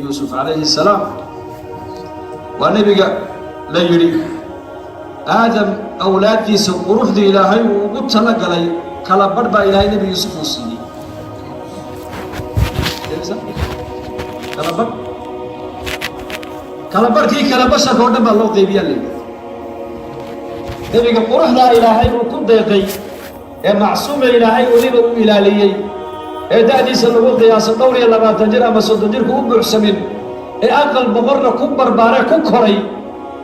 يوسف عليه السلام ونبي لا يريد آدم أولادي سوروح دي إلهي وقلت لك لي كلا بربا إلهي نبي يوسف وصيني كلا بركي كلا بشر كونا بالله قيبيا لي نبي قروح لا إلهي وكل دقي معصوم إلهي وليبه إلهي دادي سنقول قياس الدوري لما تنجر أما صدنجر كوب محسمين أقل بغر كبر بارع كوكري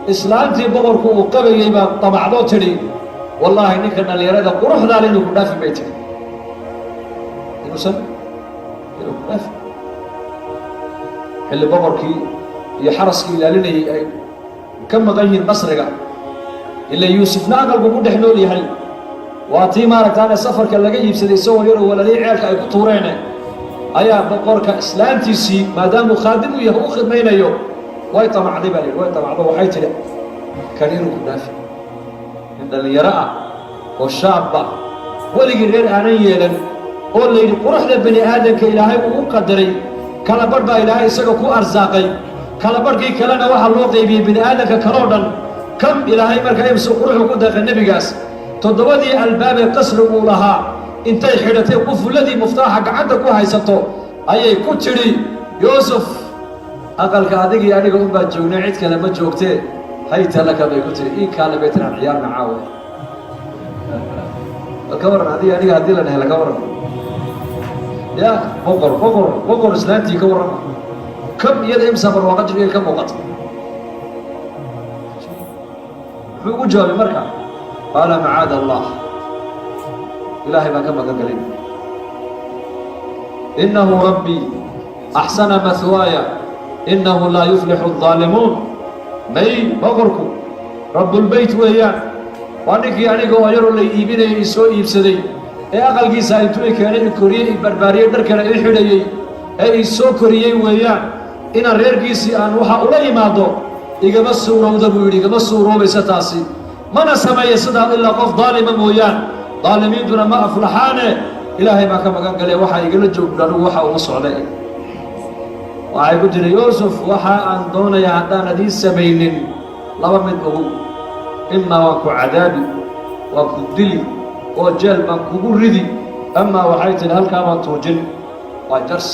إسلامتي بغر كوب قبل يبا طبع دوتري والله إنك أنا اللي يريد قروح لا لأنه كنا في بيتك إنه سن إنه كنا في اللي بغر كي يحرس كي لاليني كم غير مصرقة إلا يوسف ناقل بقول حلولي هاي واتي مارك أنا سفر كلا جاي بسدي سوى يرو ولا ليه عيالك أي كطورينه أيا بقولك إسلامتي سي ما دام خادم ويهو خدمين يوم وايت مع ذي بالي وايت مع ذو وحيت له كان يرو كنافي عند اللي يرى والشعب ولي غير أنا يلن واللي يروح لبني آدم كإلهي وقدري كلا بربا إلهي سقكو أرزاقي كلا بركي كلا نوح الله قيبي بني آدم كرودا كم إلهي مركا يمسك روحه كده في النبي قاس تضودي الباب تسرق لها انتي حيرتي قف الذي مفتاحك عندك وهيسطو اي كتري يوسف اقل كادق يعني قوم باجونا عيد كلمه جوجتي هيت لك باي كتري ان كان بيتنا عيار معاوي الكبر هذه يعني هذه لنا هلا كبر يا بقر اسلامتي كبر كم يد مسافر وقت كم وقت هو جوابي مركا قال معاذ الله إلهي ما كما قال إنه ربي أحسن مثواي إنه لا يفلح الظالمون مي بغركم رب البيت ويان وانك يعني قوة يرو اللي يبيني يسوء يبسدي أقل قيسا يتوي كان الكورية بربارية دركنا إحدي يسوء كورية ويان إن الرير قيسي أن وحا أولي مادو إيقا مسو روضبو إيقا مسو روبي ستاسي ما نسمى يسدها إلا قف ظالما مويان ظالمين دون ما أفلحانه إلهي ما كما قال لي وحا يقول الجوب لأنه وحا ونص عليه وحا يقول يوسف وحا أن دون يهدان دي سبيل لما من أقول إما وكو عذابي وكو دلي وجل من كو ردي أما وحيت هل كما توجل وجرس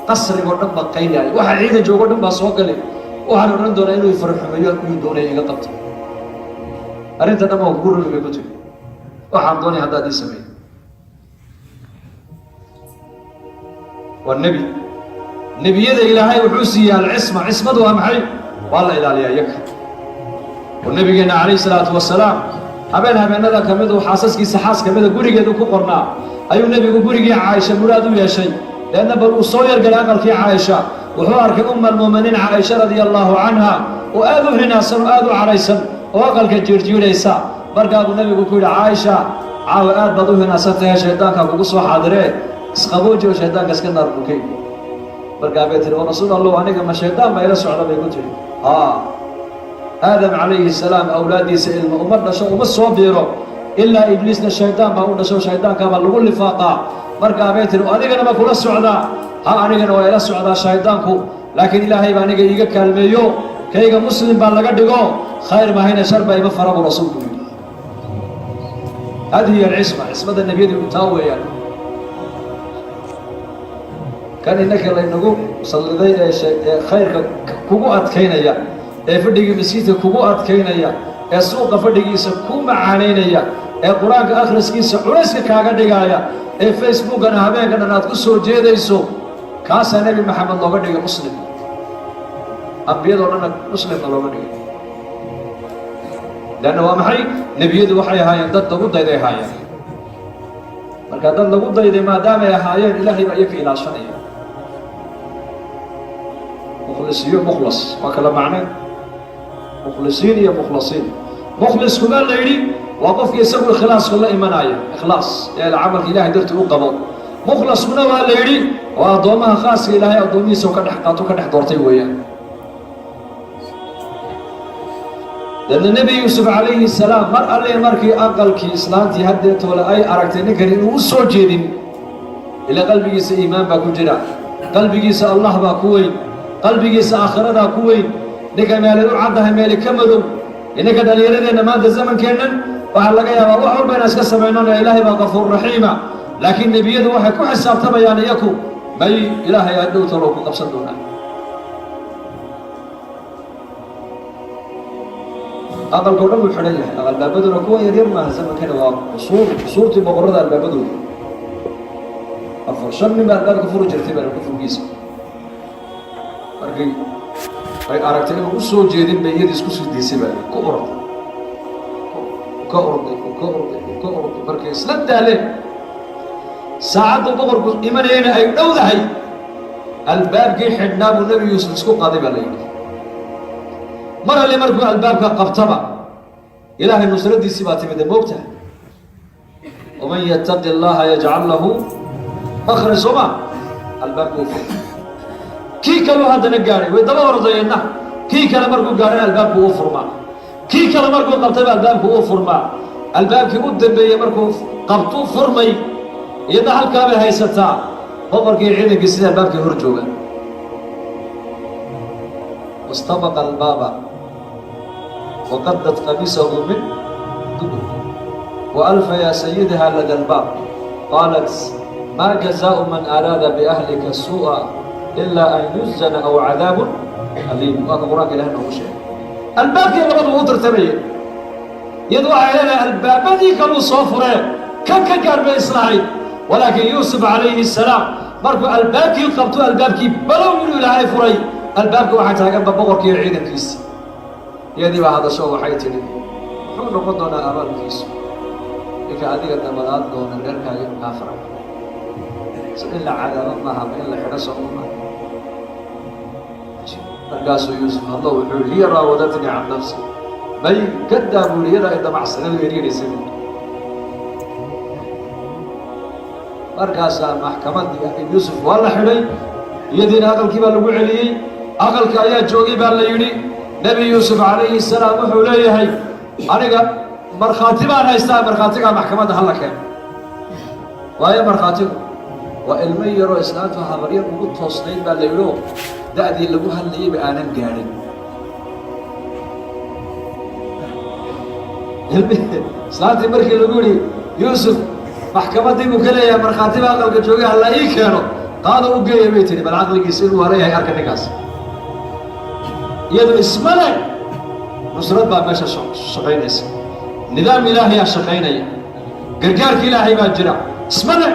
قصري ونبا قيلي وحا عيدا جو ونبا سوقلي وحا نرندون إنه يفرح مليون من دون يقطبت أرنت نما وقول اللي بيقول waxaan doonay haddaad ii sameeyo والنبي نبيذا إلهي وحوسي العصمة عصمته ومحي والله إلى يك والنبي عليه الصلاة والسلام أبنها بأن ذا كمده حاسسك سحاس كمده قريق يدوكو قرنا أي النبي قريق عائشة مرادو يا شيء لأن بالأصوير قال أقل في عائشة وحوارك أم المؤمنين عائشة رضي الله عنها وآذو هنا سن وآذو عليسن وأقل كجيرجيو ليسا بركة النبي يقول عائشة عاوآد بدو هنا ستها شيطانك وقصوا حاضرين اسقبوجي وشيطانك اسكن نار بكي بركة بيتر ورسول الله عنك ما الشيطان ما يلسوا على بيقول آدم عليه السلام أولادي سئل أمرنا شو ومسوا بيرو إلا إبليسنا الشيطان ما قلنا شو شيطان كما لقول لفاقا بركة بيتر وأنك ما كل السعداء أنك وإلى السعداء شيطانكو لكن إلهي بأنك يجيك كلميو كيجا مسلم بالغدقو خير ما هنا شربا يمفرب رسول الله هذه هي العصمة عصمة النبي المتاوي يعني كان إنك الله ينقول صلى الله خير كوكوات كينيا فردق مسيته كوكوات كينيا السوق فردق يسكو معانينيا القرآن أخرس كيس عرسك كاغدقايا فيسبوك أنا هبيك أنا ناتقصو جيديسو كاسا نبي محمد الله قدق مسلم أنبياء الله مسلم الله قدق لأنه ومحي نبيذ وحي هايان ضد ضد يدي هايان marka dad lagu dayday maadaama ay ahaayeen ilaahay baa iyaga ilaashanaya mukhlisiyo mukhlas waa kala macne mukhlisiin iyo mukhlasiin mukhlis kuma la yiri waa qofkii isagu ikhlaas la imanaya ikhlaas ee amalka ilaahay dartii u qabo mukhlas kuna waa la yiri waa adoomaha khaaska ilaahay adoomihiisa ka dhex qaato ka dhex doortay weeyaan لأن النبي يوسف عليه السلام مر عليه مركي أقل كي إسلامتي هدت ولا أي أركتني كريم وصوجين إلى قلبي إيمان بكون جرا qalbigiisa allah baa ku weyn qalbigiisa aakhiradaa ku weyn ninka meelay u caddahay meeli ka madow inninka dhallinyaradeenna maanta zamankeennan waxaa laga yaabaa wax walba inaan iska samaynona ilaahay baa gafuur raxiima laakiin nebiyadu waxay ku xisaabtamayaan iyaku may ilaahay aad dhowta loo ku qabsan doonaa aqalkao dhan buu xidhan yahay albaabaduna kuwa yaryar maaha zamankana waa qusuurtii boqorrada albaabadooda afar shan nin baa albaabka furi jirtay baa kufurgiisa markay ay aragtay inuu u soo jeedin bay iyadii isku sii daysay baa ka orday markay isla daaleen saacadda boqorku imanayana ay dhowdahay albaabkii xidhnaa buu nebi yuusuf isku qaaday baa la yidhi mar alle markuu albaabka qabtaba ilaahay nusradiisii baa timide moogtahay waman yattaqi allaha yajcal lahu makhraj sooma albaabka u furtay kii kaleu haddana gaadhay way daba ordayeenna kii kale markuu gaadhana albaabku u furmaa kii kale markuu qabtayba albaabku u furmaa albaabkii u dambeeyey markuu qabtuu furmay iyadna halkaa bay haysataa boqorkii ciidankii sida albaabkii hor jooga wastabaqa albaaba waqadat qamiisahu min dubur waalfa yaa sayidaha lada albaab qaalat maa jazaau man araada biahlika suu'a ilaa an yuzana aw cadaabun aliim waa ka qur-aanka ilahay noogu sheegay albaabkii labadu u tartamayeen iyadu waxay leedahay albaabadii kaluu soo furee kan ka gaar bay islahayd walaakiin yuusuf calayhi salaam markuu albaabkii qabto albaabkii balow inuu ilaahay furay albaabka waxaa taaganba boqorkii iyo ciidankiisi iyadii baa hadasho waxay tidhi muxuu noqon doonaa abaalkiisu ninka adiga dabadaad doona reerkaaga inuu kaa fara so in la cadaabo maaha ma in la xidho soo maaha markaasuu yuusuf hadlo wuxuu yihi hiya raawadatnii can nafsi may gadaa buu yihi iyadaa ay damacsanadu yeryaraysay markaasaa maxkamaddii yuusuf waa la xidhay iyadiina aqalkii baa lagu celiyey aqalka ayaa joogay baa la yidhi nebi yuusuf calayhi salaam wuxuu leeyahay aniga markhaati baan haystaa markhaatigaa maxkamadda hala keeno waayo markhaatigu waa ilmo yaroo islaantu habaryar ugu toosnayd baa la yidhi oo da'dii lagu hadlayayba aanan gaadhin islaantii markii lagu yidhi yuusuf maxkamaddii buu ka leeyahay markhaatiba aqalka joogay halla ii keeno qaada u geeya bay tihi bal caqligiisa inuu haleeyahay arka ninkaas iyadu isma le nusrad baa meesha shaqaynaysa nidaam ilaahayaa shaqaynaya gargaarka ilaahay baa jira isma le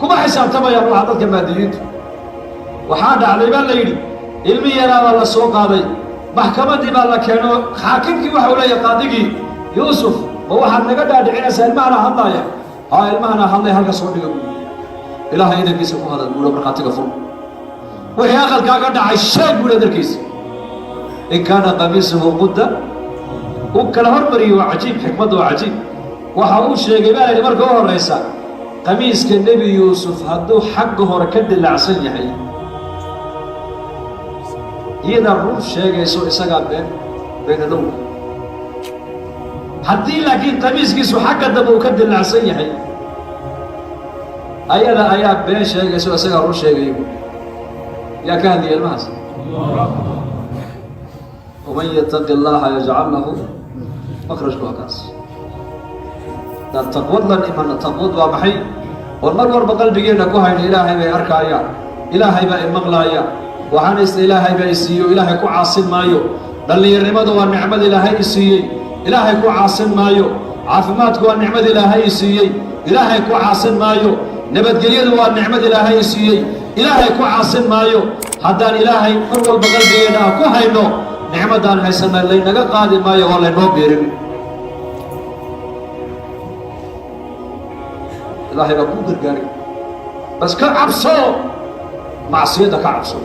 kuma xisaabtamayaan waxa dadka maadiyiintu waxaa dhacday baa la yidhi ilmi yaraa baa la soo qaaday maxkamaddii baa la keeno xaakimkii waxau leeyahay qaadigii yuusuf ma waxaad naga dhaadhicinaysaa ilmahana hadlaaya haa ilmahana hadlay halka soo dhiga buui ilaahay idankiisa ku hadal buuha markhaatiga fur wixii aqalkaaga dhacay sheeg buuha darkiisa in kaana qamiisuhu qudda uu kala hormariyey waa cajiib xikmadda waa cajiib waxa uu sheegay baa layidhi marka u horraysa qamiiska nebi yuusuf hadduu xagga hore ka dilaacsan yahay iyadaa run sheegayso isagaa beenadowga haddii laakiin qamiiskiisu xagga dambe uu ka dilaacsan yahay ayada ayaa been sheegayso isagaa run sheegayo yaa ka hadliya ilmahaas waman yattaqi allaha yajcal lahu makrajku waa kaas dad taqwad lan imana taqwad waa maxay war mar walba qalbigeenna ku hayna ilaahay bay arkaayaan ilaahay baa imaqlaaya waxaana isla ilaahay baa isiiyo ilaahay ku caasin maayo dhallinyarnimadu waa nicmad ilaahay isiiyey ilaahay ku caasin maayo caafimaadku waa nicmad ilaahay isiiyey ilaahay ku caasin maayo nabadgelyadu waa nicmad ilaahay isiiyey ilaahay ku caasin maayo haddaan ilaahay mar walba qalbigeenna aan ku hayno nicmaddaan haysana laynaga qaadi maayo oo laynoo biirin ilaahay baa kuu gargaari bas ka cabso macsiyadda ka cabso